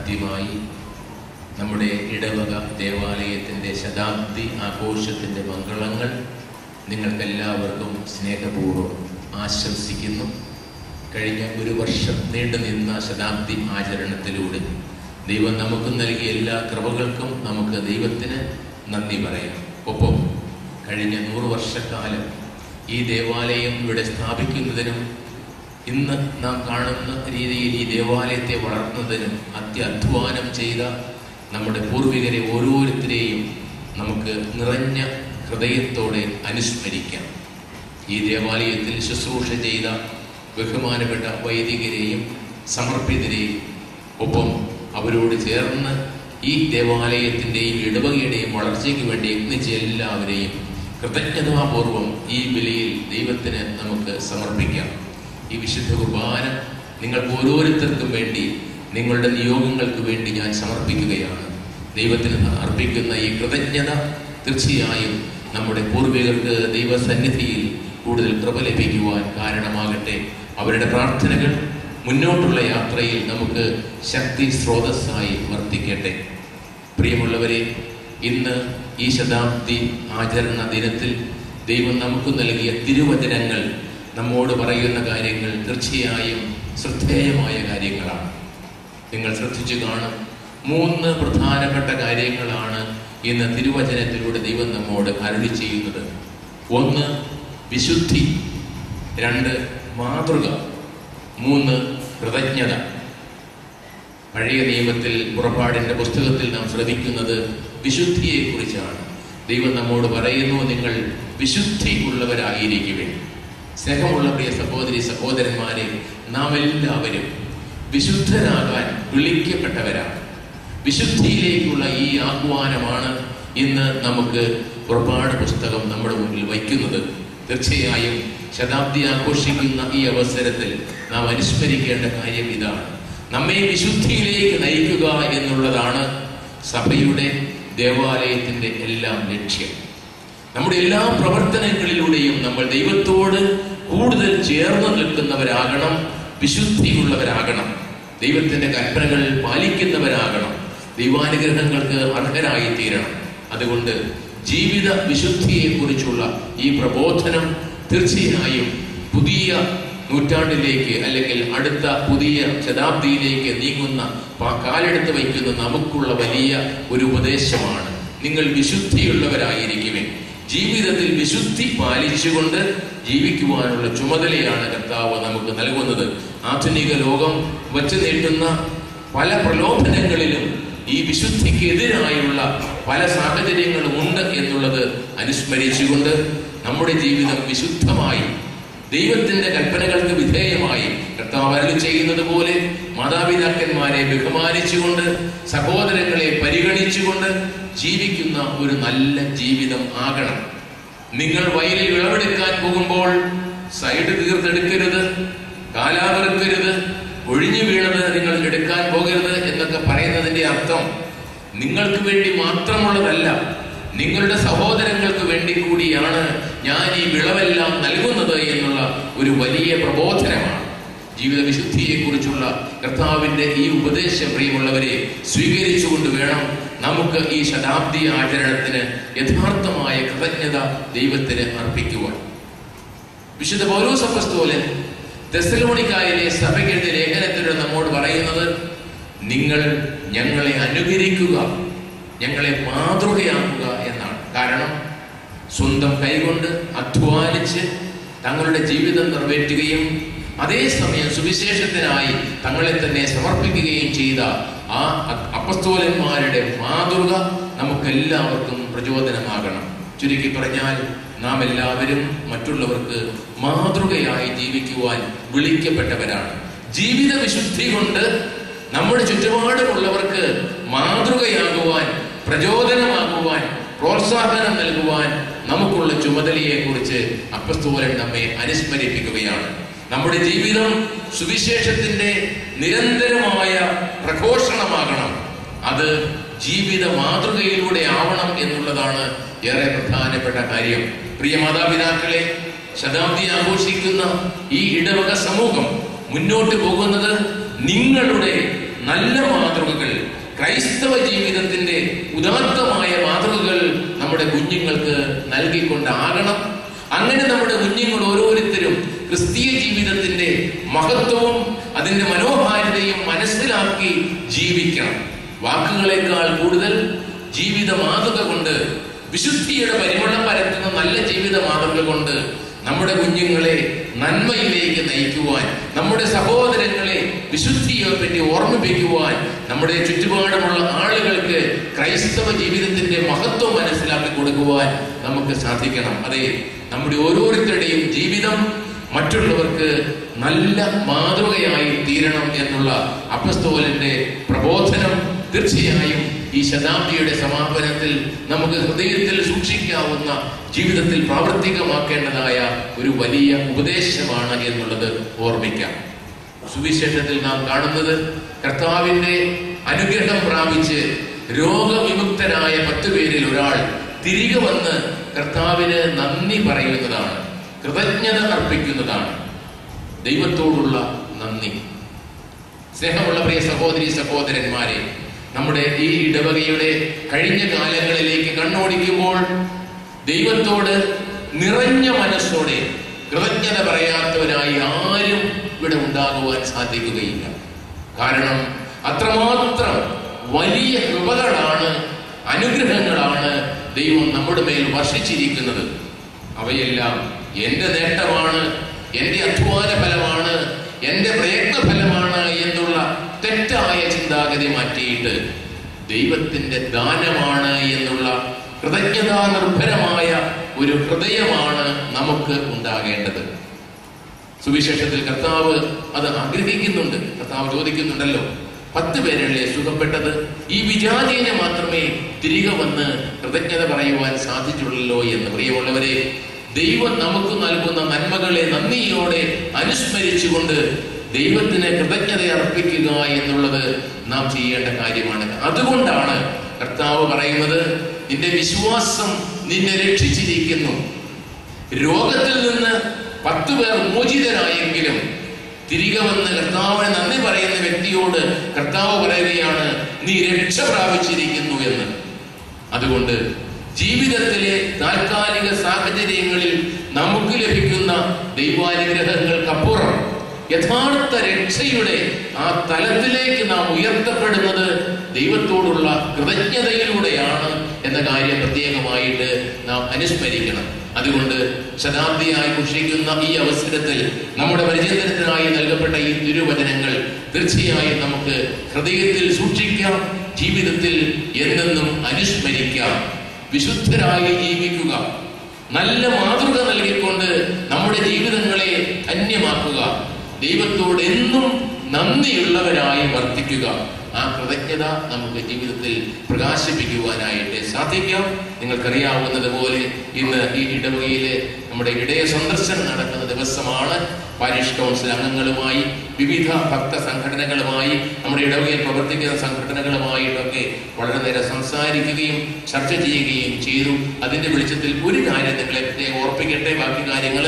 ആദ്യമായി നമ്മുടെ ഇടവക ദേവാലയത്തിൻ്റെ ശതാബ്ദി ആഘോഷത്തിൻ്റെ മംഗളങ്ങൾ നിങ്ങൾക്കെല്ലാവർക്കും സ്നേഹപൂർവ്വം ആശംസിക്കുന്നു. കഴിഞ്ഞ ഒരു വർഷം നീണ്ടു നിന്ന ശതാബ്ദി ആചരണത്തിലൂടെ ദൈവം നമുക്ക് നൽകിയ എല്ലാ കൃപകൾക്കും നമുക്ക് ദൈവത്തിന് നന്ദി പറയാം. ഒപ്പം കഴിഞ്ഞ 100 വർഷക്കാലം ഈ ദേവാലയം ഇവിടെ സ്ഥാപിക്കുന്നതിനും ഇന്ന് നാം കാണുന്ന രീതിയിൽ ഈ ദേവാലയത്തെ വളർത്തുന്നതിനും അത്യധ്വാനം ചെയ്ത നമ്മുടെ പൂർവികരെ ഓരോരുത്തരെയും നമുക്ക് നിറഞ്ഞ ഹൃദയത്തോടെ അനുസ്മരിക്കാം. ഈ ദേവാലയത്തിൽ ശുശ്രൂഷ ചെയ്ത ബഹുമാനപ്പെട്ട വൈദികരെയും സമർപ്പിതരെയും ഒപ്പം അവരോട് ചേർന്ന് ഈ ദേവാലയത്തിൻ്റെയും ഇടവകയുടെയും വളർച്ചയ്ക്ക് വേണ്ടി യത്നിച്ച എല്ലാവരെയും കൃതജ്ഞതാപൂർവം ഈ ബലിയിൽ ദൈവത്തിന് നമുക്ക് സമർപ്പിക്കാം. ഈ വിശുദ്ധ കുർബാന നിങ്ങൾക്ക് ഓരോരുത്തർക്കും വേണ്ടി നിങ്ങളുടെ നിയോഗങ്ങൾക്ക് വേണ്ടി ഞാൻ സമർപ്പിക്കുകയാണ്. ദൈവത്തിന് അർപ്പിക്കുന്ന ഈ കൃതജ്ഞത തീർച്ചയായും നമ്മുടെ പൂർവികർക്ക് ദൈവസന്നിധിയിൽ കൂടുതൽ കൃപ ലഭിക്കുവാൻ കാരണമാകട്ടെ. അവരുടെ പ്രാർത്ഥനകൾ മുന്നോട്ടുള്ള യാത്രയിൽ നമുക്ക് ശക്തി സ്രോതസ്സായി വർദ്ധിക്കട്ടെ. പ്രിയമുള്ളവരെ, ഇന്ന് ഈ ശതാബ്ദി ആചരണ ദിനത്തിൽ ദൈവം നമുക്ക് നൽകിയ തിരുവചനങ്ങൾ നമ്മോട് പറയുന്ന കാര്യങ്ങൾ തീർച്ചയായും ശ്രദ്ധേയമായ കാര്യങ്ങളാണ്. നിങ്ങൾ ശ്രദ്ധിച്ചു കാണും, 3 പ്രധാനപ്പെട്ട കാര്യങ്ങളാണ് ഇന്ന് തിരുവചനത്തിലൂടെ ദൈവം നമ്മോട് അരുളി ചെയ്യുന്നത്. 1 വിശുദ്ധി, 2 മാതൃക, 3 കൃതജ്ഞത. പഴയ നിയമത്തിൽ പുറപ്പാടിൻ്റെ പുസ്തകത്തിൽ നാം ശ്രദ്ധിക്കുന്നത് വിശുദ്ധിയെക്കുറിച്ചാണ്. ദൈവം നമ്മോട് പറയുന്നു, നിങ്ങൾ വിശുദ്ധി ഉള്ളവരായിരിക്കുവിൻ. സ്നേഹമുള്ള പ്രിയ സഹോദരി സഹോദരന്മാരെ, നാം എല്ലാവരും വിശുദ്ധരാകാൻ വിളിക്കപ്പെട്ടവരാണ്. വിശുദ്ധിയിലേക്കുള്ള ഈ ആഹ്വാനമാണ് ഇന്ന് നമുക്ക് പുറപ്പാട് പുസ്തകം നമ്മുടെ മുന്നിൽ വയ്ക്കുന്നത്. തീർച്ചയായും ശതാബ്ദി ആഘോഷിക്കുന്ന ഈ അവസരത്തിൽ നാം അനുസ്മരിക്കേണ്ട കാര്യം ഇതാണ്. നമ്മെ വിശുദ്ധിയിലേക്ക് നയിക്കുക എന്നുള്ളതാണ് സഭയുടെ ദേവാലയത്തിൻ്റെ എല്ലാം ലക്ഷ്യം. നമ്മുടെ എല്ലാ പ്രവർത്തനങ്ങളിലൂടെയും നമ്മൾ ദൈവത്തോട് കൂടുതൽ ചേർന്ന് നിൽക്കുന്നവരാകണം, വിശുദ്ധിയുള്ളവരാകണം, ദൈവത്തിൻ്റെ കൽപ്പനകൾ പാലിക്കുന്നവരാകണം, ദൈവാനുഗ്രഹങ്ങൾക്ക് അർഹരായി തീരണം. അതുകൊണ്ട് ജീവിത വിശുദ്ധിയെക്കുറിച്ചുള്ള ഈ പ്രബോധനം തീർച്ചയായും പുതിയ നൂറ്റാണ്ടിലേക്ക് അല്ലെങ്കിൽ അടുത്ത പുതിയ ശതാബ്ദിയിലേക്ക് നീങ്ങുന്ന കാലെടുത്ത് വയ്ക്കുന്ന നമുക്കുള്ള വലിയ ഒരു ഉപദേശമാണ്. നിങ്ങൾ വിശുദ്ധിയുള്ളവരായിരിക്കുമേ. ജീവിതത്തിൽ വിശുദ്ധി പാലിച്ചുകൊണ്ട് ജീവിക്കുവാനുള്ള ചുമതലയാണ് കർത്താവ് നമുക്ക് നൽകുന്നത്. ആധുനിക ലോകം വച്ചു നീട്ടുന്ന പല പ്രലോഭനങ്ങളിലും ഈ വിശുദ്ധിക്കെതിരായുള്ള പല സാഹചര്യങ്ങളും ഉണ്ട് എന്നുള്ളത് അനുസ്മരിച്ചുകൊണ്ട് നമ്മുടെ ജീവിതം വിശുദ്ധമായി ദൈവത്തിന്റെ കൽപ്പനകൾക്ക് വിധേയമായി കർത്താവ് അരുളി ചെയ്യുന്നത് പോലെ മാതാപിതാക്കന്മാരെ ബഹുമാനിച്ചുകൊണ്ട് സഹോദരങ്ങളെ പരിഗണിച്ചുകൊണ്ട് ജീവിക്കുന്ന ഒരു നല്ല ജീവിതം ആകണം. നിങ്ങൾ വയലിൽ വിളവെടുക്കാൻ പോകുമ്പോൾ സൈഡ് തീർത്തെടുക്കരുത്, കാലാവറുക്കരുത്, ഒഴിഞ്ഞു വീണത് നിങ്ങൾ എടുക്കാൻ പോകരുത് എന്നൊക്കെ പറയുന്നതിന്റെ അർത്ഥം നിങ്ങൾക്ക് വേണ്ടി മാത്രമുള്ളതല്ല, നിങ്ങളുടെ സഹോദരങ്ങൾക്ക് വേണ്ടി കൂടിയാണ് ഞാൻ ഈ വിളവെല്ലാം നൽകുന്നത് എന്നുള്ള ഒരു വലിയ പ്രബോധനമാണ്. ജീവിത വിശുദ്ധിയെക്കുറിച്ചുള്ള കർത്താവിന്റെ ഈ ഉപദേശം പ്രിയമുള്ളവരെ സ്വീകരിച്ചുകൊണ്ട് വേണം നമുക്ക് ഈ ശതാബ്ദി ആചരണത്തിന് യഥാർത്ഥമായ കൃതജ്ഞത ദൈവത്തിന് അർപ്പിക്കുവാൻ. വിശുദ്ധ പൗലോസ് അപ്പോസ്തലൻ തെസ്സലോനിക്കായിലെ സഭയ്ക്കെഴുതിയ ലേഖനത്തിലൂടെ നമ്മോട് പറയുന്നത്, നിങ്ങൾ ഞങ്ങളെ അനുകരിക്കുക, ഞങ്ങളെ മാതൃകയാക്കുക എന്നാണ്. കാരണം സ്വന്തം കൈകൊണ്ട് അധ്വാനിച്ച് തങ്ങളുടെ ജീവിതം നിറവേറ്റുകയും അതേസമയം സുവിശേഷത്തിനായി തങ്ങളെ തന്നെ സമർപ്പിക്കുകയും ചെയ്ത ആ അപ്പസ്തോലന്മാരുടെ മാതൃക നമുക്കെല്ലാവർക്കും പ്രചോദനമാകണം. ചുരുക്കി പറഞ്ഞാൽ നാം എല്ലാവരും മറ്റുള്ളവർക്ക് മാതൃകയായി ജീവിക്കുവാൻ വിളിക്കപ്പെട്ടവരാണ്. ജീവിത വിശുദ്ധി കൊണ്ട് നമ്മുടെ ചുറ്റുപാടുമുള്ളവർക്ക് മാതൃകയാകുവാൻ, പ്രചോദനമാകുവാൻ, പ്രോത്സാഹനം നൽകുവാൻ നമുക്കുള്ള ചുമതലയെക്കുറിച്ച് അപ്പസ്തോലൻ നമ്മെ അനുസ്മരിപ്പിക്കുകയാണ്. നമ്മുടെ ജീവിതം സുവിശേഷത്തിന്റെ നിരന്തരമായ പ്രഘോഷണമാകണം. അത് ജീവിത മാതൃകയിലൂടെ ആവണം എന്നുള്ളതാണ് ഏറെ പ്രധാനപ്പെട്ട കാര്യം. പ്രിയ മാതാപിതാക്കളെ, ശതാബ്ദി ആഘോഷിക്കുന്ന ഈ ഇടവക സമൂഹം മുന്നോട്ട് പോകുന്നത് നിങ്ങളുടെ നല്ല മാതൃകകൾ, ക്രൈസ്തവ ജീവിതത്തിന്റെ ഉദാത്തമായ മാതൃകകൾ നമ്മുടെ കുഞ്ഞുങ്ങൾക്ക് നൽകിക്കൊണ്ടാകണം. അങ്ങനെ നമ്മുടെ കുഞ്ഞുങ്ങൾ ഓരോരുത്തരും ക്രിസ്തീയ ജീവിതത്തിന്റെ മഹത്വവും അതിന്റെ മനോഹാരിതയും മനസ്സിലാക്കി ജീവിക്കണം. വാക്കുകളെക്കാൾ കൂടുതൽ ജീവിത മാതൃക കൊണ്ട്, വിശുദ്ധിയുടെ പരിമളം പരത്തുന്ന നല്ല ജീവിത മാതൃക കൊണ്ട് നമ്മുടെ കുഞ്ഞുങ്ങളെ നന്മയിലേക്ക് നയിക്കുവാൻ, നമ്മുടെ സഹോദരങ്ങളെ വിശുദ്ധിയെ പറ്റി ഓർമ്മിപ്പിക്കുവാൻ, നമ്മുടെ ചുറ്റുപാടുമുള്ള ആളുകൾക്ക് ക്രൈസ്തവ ജീവിതത്തിന്റെ മഹത്വം മനസ്സിലാക്കി കൊടുക്കുവാൻ നമുക്ക് സാധിക്കണം. അതെ, നമ്മുടെ ഓരോരുത്തരുടെയും ജീവിതം മറ്റുള്ളവർക്ക് നല്ല മാതൃകയായി തീരണം എന്നുള്ള അപ്പസ്തോലന്റെ പ്രബോധനം തീർച്ചയായും ഈ ശതാബ്ദിയുടെ സമാപനത്തിൽ നമുക്ക് ഹൃദയത്തിൽ സൂക്ഷിക്കാവുന്ന, ജീവിതത്തിൽ പ്രാവർത്തികമാക്കേണ്ടതായ ഒരു വലിയ ഉപദേശമാണ് എന്നുള്ളത് ഓർമ്മിക്കാം. സുവിശേഷത്തിൽ നാം കാണുന്നത് കർത്താവിന്റെ അനുഗ്രഹം പ്രാപിച്ച് രോഗവിമുക്തനായ 10 പേരിൽ ഒരാൾ തിരികെ വന്ന് കർത്താവിന് നന്ദി പറയുന്നതാണ്, കൃതജ്ഞത അർപ്പിക്കുന്നതാണ്. ദൈവത്തോടുള്ള നന്ദി. സ്നേഹമുള്ള പ്രിയ സഹോദരി സഹോദരന്മാരെ, നമ്മുടെ ഈ ഇടവകയുടെ കഴിഞ്ഞ കാലങ്ങളിലേക്ക് കണ്ണോടിക്കുമ്പോൾ ദൈവത്തോട് നിറഞ്ഞ മനസ്സോടെ കൃതജ്ഞത പറയാത്തവരായി ആരും ഇവിടെ ഉണ്ടാകുവാൻ സാധിക്കുകയില്ല. കാരണം അത്രമാത്രം വലിയ കൃപകളാണ്, അനുഗ്രഹങ്ങളാണ് ദൈവം നമ്മുടെ മേൽ വർഷിച്ചിരിക്കുന്നത്. അവയെല്ലാം എന്റെ നേട്ടമാണ്, എന്റെ അധ്വാന ഫലമാണ്, എന്റെ പ്രയത്ന ഫലമാണ് എന്നുള്ള തെറ്റായ ചിന്താഗതി മാറ്റിയിട്ട് ദൈവത്തിന്റെ ദാനമാണ് എന്നുള്ള കൃതജ്ഞതാ നിർഭരമായ ഒരു ഹൃദയമാണ് നമുക്ക് ഉണ്ടാകേണ്ടത്. സുവിശേഷത്തിൽ കർത്താവ് അത് ആഗ്രഹിക്കുന്നുണ്ട്. കർത്താവ് ചോദിക്കുന്നുണ്ടല്ലോ, 10 പേരല്ലേ സുഖപ്പെട്ടത്, ഈ വിജാതീനെ മാത്രമേ തിരികെ വന്ന് കൃതജ്ഞത പറയുവാൻ സാധിച്ചുള്ളല്ലോ എന്ന്. പ്രിയമുള്ളവരെ, ദൈവം നമുക്ക് നൽകുന്ന നന്മകളെ നന്ദിയോടെ അനുസ്മരിച്ചുകൊണ്ട് ദൈവത്തിന് കൃതജ്ഞത അർപ്പിക്കുക എന്നുള്ളത് നാം ചെയ്യേണ്ട കാര്യമാണ്. അതുകൊണ്ടാണ് കർത്താവ് പറയുന്നത്, നിന്റെ വിശ്വാസം നിന്നെ രക്ഷിച്ചിരിക്കുന്നു. രോഗത്തിൽ നിന്ന് 10 പേർ മോചിതരായെങ്കിലും തിരികെ വന്ന് കർത്താവിന് നന്ദി പറയുന്ന വ്യക്തിയോട് കർത്താവ് പറയുകയാണ്, നീ രക്ഷ പ്രാപിച്ചിരിക്കുന്നു എന്ന്. അതുകൊണ്ട് ജീവിതത്തിലെ താൽക്കാലിക സാഹചര്യങ്ങളിൽ നമുക്ക് ലഭിക്കുന്ന ദൈവാനുഗ്രഹങ്ങൾക്കപ്പുറം യഥാർത്ഥ രക്ഷയുടെ ആ തലത്തിലേക്ക് നാം ഉയർത്തപ്പെടുന്നത് ദൈവത്തോടുള്ള കൃതജ്ഞതയിലൂടെയാണ് എന്ന കാര്യം പ്രത്യേകമായിട്ട് നാം അനുസ്മരിക്കണം. അതുകൊണ്ട് ശതാബ്ദിയായി ഘോഷിക്കുന്ന ഈ അവസരത്തിൽ നമ്മുടെ പരിചയത്തിനായി നൽകപ്പെട്ട ഈ തിരുവചനങ്ങൾ തീർച്ചയായും നമുക്ക് ഹൃദയത്തിൽ സൂക്ഷിക്കാം, ജീവിതത്തിൽ എന്നെന്നും അനുസ്മരിക്കാം. വിശുദ്ധരായി ജീവിക്കുക, നല്ല മാതൃക നൽകിക്കൊണ്ട് നമ്മുടെ ജീവിതങ്ങളെ ധന്യമാക്കുക, ദൈവത്തോട് എന്നും നന്ദിയുള്ളവരായി വർത്തിക്കുക. ആ കൃതജ്ഞത നമുക്ക് ജീവിതത്തിൽ പ്രകാശിപ്പിക്കുവാനായിട്ട് സാധിക്കാം. നിങ്ങൾക്കറിയാവുന്നത് പോലെ ഇന്ന് ഈ ഇടവകയിലെ നമ്മുടെ ഇടയ സന്ദർശനം നടക്കുന്ന ദിവസമാണ്. പാരിഷ് കൗൺസിൽ അംഗങ്ങളുമായി, വിവിധ ഭക്ത സംഘടനകളുമായി, നമ്മുടെ ഇടവകയിൽ പ്രവർത്തിക്കുന്ന സംഘടനകളുമായിട്ടൊക്കെ വളരെ നേരം സംസാരിക്കുകയും ചർച്ച ചെയ്യുകയും ചെയ്തു. അതിന്റെ വെളിച്ചത്തിൽ ഒരു കാര്യം നിങ്ങളെ ഓർപ്പിക്കട്ടെ. ബാക്കി കാര്യങ്ങൾ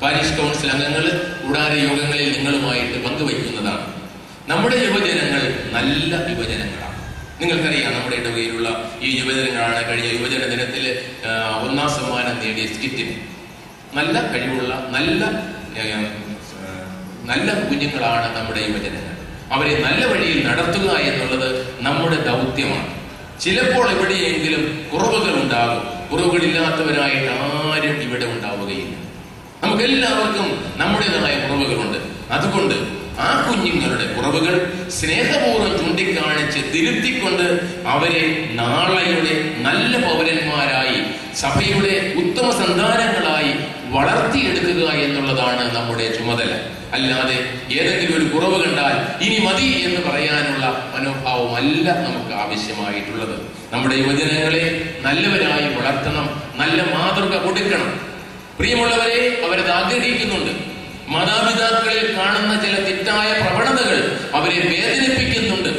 പാരിഷ് കൗൺസിൽ അംഗങ്ങൾ കൂടാര യോഗങ്ങളിൽ നിങ്ങളുമായിട്ട് പങ്കുവയ്ക്കുന്നതാണ്. നമ്മുടെ യുവജനങ്ങൾ നല്ല യുവജനങ്ങളാണ്. നിങ്ങൾക്കറിയാം, നമ്മുടെ ഇടവകയിലുള്ള ഈ യുവജനങ്ങളാണ് കഴിഞ്ഞ യുവജന ദിനത്തിൽ 1ാം സമ്മാനം നേടിയ സ്കിറ്റിന്. നല്ല കഴിവുള്ള നല്ല കുഞ്ഞുങ്ങളാണ് നമ്മുടെ യുവജനങ്ങൾ. അവരെ നല്ല വഴിയിൽ നടത്തുക എന്നുള്ളത് നമ്മുടെ ദൗത്യമാണ്. ചിലപ്പോൾ എവിടെയെങ്കിലും കുറവുകൾ ഉണ്ടാകും. കുറവുകളില്ലാത്തവരായിട്ട് ആരും ഇവിടെ ഉണ്ടാവുകയില്ല. നമുക്കെല്ലാവർക്കും നമ്മുടേതായ കുറവുകളുണ്ട്. അതുകൊണ്ട് ആ കുഞ്ഞുങ്ങളുടെ കുറവുകൾ സ്നേഹപൂർവ്വം ചൂണ്ടിക്കാണിച്ച് തിരുത്തിക്കൊണ്ട് അവരെ നാളെയുടെ നല്ല പൗരന്മാരായി, സഭയുടെ ഉത്തമ സന്താനങ്ങളായി വളർത്തിയെടുക്കുക എന്നുള്ളതാണ് നമ്മുടെ ചുമതല. അല്ലാതെ ഏതെങ്കിലും ഒരു കുറവ് കണ്ടാൽ ഇനി മതി എന്ന് പറയാനുള്ള മനോഭാവമല്ല നമുക്ക് ആവശ്യമായിട്ടുള്ളത്. നമ്മുടെ യുവജനങ്ങളെ നല്ലവരായി വളർത്തണം, നല്ല മാതൃക കൊടുക്കണം. പ്രിയമുള്ളവരെ, അവരത് ആഗ്രഹിക്കുന്നുണ്ട്. മാതാപിതാക്കളിൽ കാണുന്ന ചില തെറ്റായ പ്രവണതകൾ അവരെ വേദനിപ്പിക്കുന്നുണ്ട്.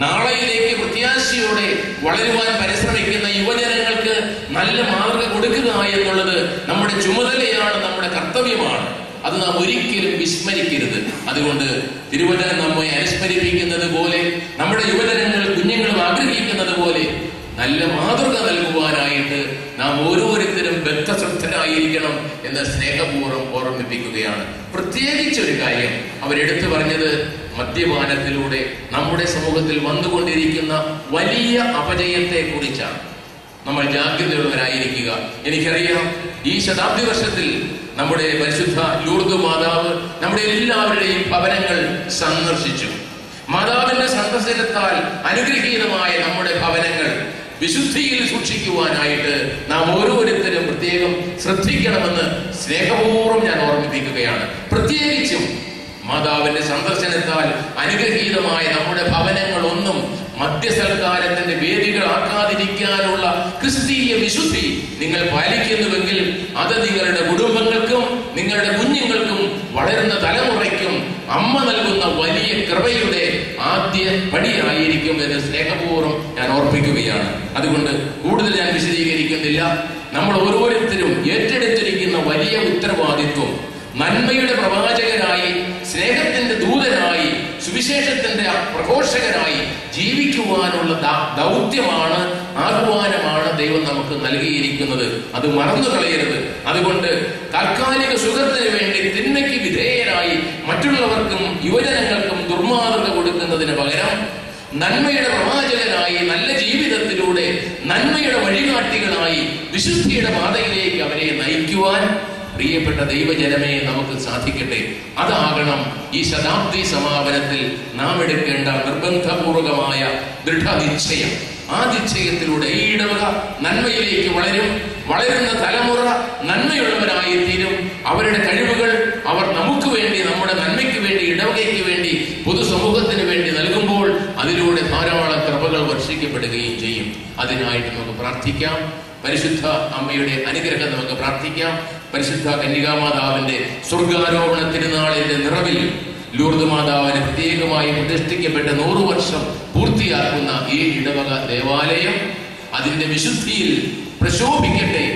നാളെയിലേക്ക് പ്രത്യാശയോടെ വളരുവാൻ പരിശ്രമിക്കുന്ന യുവജനങ്ങൾക്ക് നല്ല മാതൃക കൊടുക്കുക എന്നുള്ളത് നമ്മുടെ ചുമതലയാണ്, നമ്മുടെ കർത്തവ്യമാണ്. അത് നാം ഒരിക്കലും വിസ്മരിക്കരുത്. അതുകൊണ്ട് തിരുവചനം നമ്മെ അനുസ്മരിപ്പിക്കുന്നത് പോലെ, നമ്മുടെ യുവജനങ്ങൾ കുഞ്ഞുങ്ങളും ആഗ്രഹിക്കുന്നത് പോലെ നല്ല മാതൃക നൽകുവാനായിട്ട് നാം ഓരോരുത്തരും ബദ്ധശ്രദ്ധരായിരിക്കണം എന്ന് സ്നേഹപൂർവ്വം ഓർമ്മിപ്പിക്കുകയാണ്. പ്രത്യേകിച്ചൊരു കാര്യം അവരെടുത്തു പറഞ്ഞത് മദ്യപാനത്തിലൂടെ നമ്മുടെ സമൂഹത്തിൽ വന്നുകൊണ്ടിരിക്കുന്ന വലിയ അപജയത്തെ കുറിച്ചാണ്. നമ്മൾ ജാഗ്രതയുള്ളവരായിരിക്കുക. എനിക്കറിയാം, ഈ ശതാബ്ദി വർഷത്തിൽ നമ്മുടെ പരിശുദ്ധ ലൂർദ് മാതാവ് നമ്മുടെ എല്ലാവരുടെയും ഭവനങ്ങൾ സന്ദർശിച്ചു. മാതാവിന്റെ സന്ദർശനത്താൽ അനുഗ്രഹീതമായ നമ്മുടെ ഭവനങ്ങൾ വിശുദ്ധിയിൽ സൂക്ഷിക്കുവാനായിട്ട് നാം ഓരോരുത്തരും പ്രത്യേകം ശ്രദ്ധിക്കണമെന്ന് സ്നേഹപൂർവ്വം ഞാൻ ഓർമ്മിപ്പിക്കുകയാണ്. പ്രത്യേകിച്ചും മാതാവിന്റെ സന്ദർശനത്താൽ അനുഗ്രഹീതമായ നമ്മുടെ ഭവനങ്ങളൊന്നും മദ്യസൽക്കാരത്തിന്റെ വേദികളാക്കാതിരിക്കാനുള്ള ക്രിസ്തീയ വിശുദ്ധി നിങ്ങൾ പാലിക്കുന്നുവെങ്കിൽ അത് നിങ്ങളുടെ കുടുംബങ്ങൾക്കും നിങ്ങളുടെ കുഞ്ഞുങ്ങൾക്കും വളരുന്ന തലമുറയ്ക്കും അമ്മ നൽകുന്ന വലിയ കൃപയുടെ ആദ്യ പടിയായിരിക്കും എന്ന് സ്നേഹപൂർവ്വം ഞാൻ ഓർപ്പിക്കുകയാണ്. അതുകൊണ്ട് കൂടുതൽ ഞാൻ വിശദീകരിക്കുന്നില്ല. നമ്മൾ ഓരോരുത്തരും ഏറ്റെടുത്തിരിക്കുന്ന വലിയ ഉത്തരവാദിത്വം നന്മയുടെ പ്രവാചകനായി, സ്നേഹത്തിന്റെ ദൂതനായി, സുവിശേഷത്തിന്റെ പ്രഘോഷകനായി ജീവിക്കുവാനുള്ള ദൗത്യമാണ്, ആഹ്വാനമാണ് ദൈവം നമുക്ക് നൽകിയിരിക്കുന്നത്. അത് മറന്നു കളയരുത്. അതുകൊണ്ട് താൽക്കാലിക സുഖത്തിന് വേണ്ടി തിന്മയ്ക്ക് വിധേയരായി മറ്റുള്ളവർക്കും യുവജനങ്ങൾക്കും ദുർമാതൃക കൊടുക്കുന്നതിന് പകരം നന്മയുടെ പ്രവാചകനായി, നല്ല ജീവിതത്തിലൂടെ നന്മയുടെ വഴികാട്ടികളായി വിശുദ്ധിയുടെ പാതയിലേക്ക് അവരെ നയിക്കുവാൻ പ്രിയപ്പെട്ട ദൈവജനമേ നമുക്ക് സാധിക്കട്ടെ. അതാകണം ഈ ശതാബ്ദി സമാപനത്തിൽ നാം എടുക്കേണ്ട നിർബന്ധപൂർവകമായ ദൃഢനിശ്ചയം. ആ നിശ്ചയത്തിലൂടെ ഈ ഇടവക നന്മയിലേക്ക് വളരും. വളരുന്ന തലമുറ നന്മയുള്ളവരായി തീരും. അവരുടെ കഴിവുകൾ അവർ നമുക്ക് വേണ്ടി, നമ്മുടെ നന്മയ്ക്ക് വേണ്ടി, ഇടവകയ്ക്ക് വേണ്ടി, പൊതുസമൂഹത്തിന് വേണ്ടി നൽകുമ്പോൾ അതിലൂടെ ധാരാളം കൃപകൾ വർഷിക്കപ്പെടുകയും ചെയ്യും. അതിനായിട്ട് നമുക്ക് പ്രാർത്ഥിക്കാം. പരിശുദ്ധ അമ്മയുടെ അനുഗ്രഹം നമുക്ക് പ്രാർത്ഥിക്കാം. പരിശുദ്ധ കന്യകാമാതാവിന്റെ സ്വർഗാരോഹണ തിരുനാളിന്റെ നിറവിൽ ലൂർദ് മാതാവിന് പ്രത്യേകമായി പ്രതിഷ്ഠിക്കപ്പെട്ട 100 വർഷം പൂർത്തിയാക്കുന്ന ഈ ഇടവക ദേവാലയം അതിന്റെ വിശുദ്ധിയിൽ പ്രശോഭിക്കട്ടെ.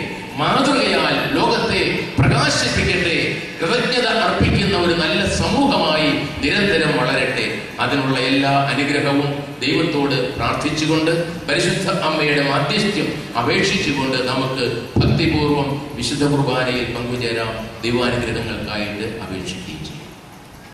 മാതൃകയാൽ ലോകത്തെ പ്രകാശിപ്പിക്കട്ടെ. കൃതജ്ഞത അർപ്പിക്കുന്ന ഒരു നല്ല സമൂഹമായി നിരന്തരം വളരട്ടെ. അതിനുള്ള എല്ലാ അനുഗ്രഹവും ദൈവത്തോട് പ്രാർത്ഥിച്ചുകൊണ്ട്, പരിശുദ്ധ അമ്മയുടെ മാധ്യസ്ഥ്യം അപേക്ഷിച്ചുകൊണ്ട് നമുക്ക് ഭക്തിപൂർവം വിശുദ്ധ കുർബാനയിൽ പങ്കുചേരാം. ദൈവാനുഗ്രഹങ്ങൾക്കായിട്ട് അപേക്ഷിക്കുകയും ചെയ്യും.